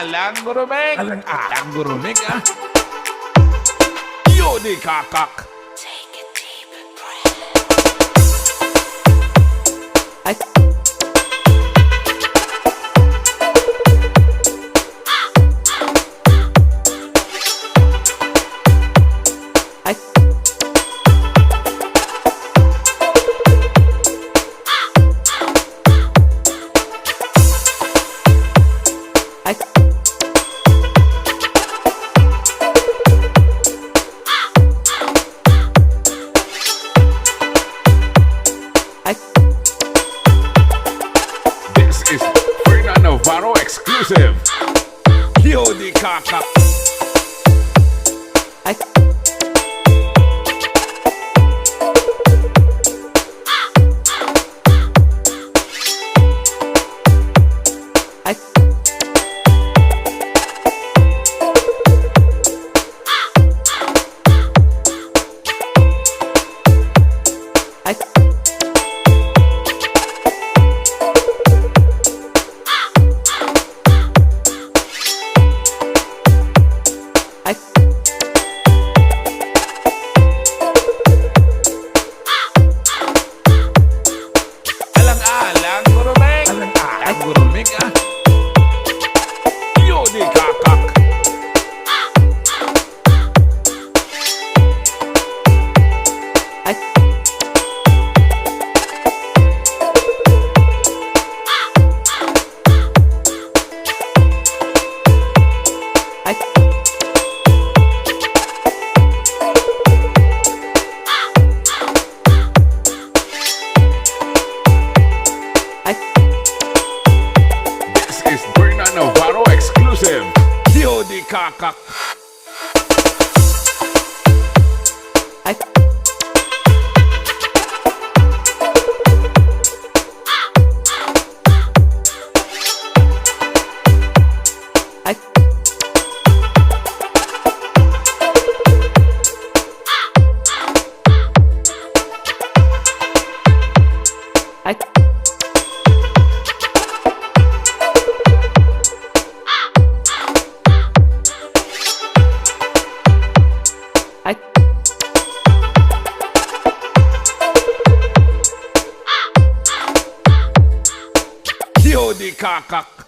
Alang gurumig! Alang gurumig, ah! Yudikakak! Take a deep breath. Ay. Ay. Ay. Ay. This is Fernando Navarro exclusive! Yudikakak! Ay. Ay. Ay. Ay. Alang gurumig! Alang gurumig, ah! Yudikakak! Ay. Ay. Ay. This is Fernando Navarro exclusive! Yudikakak! Ay. Ay. Ay. Ay. Yudikakak!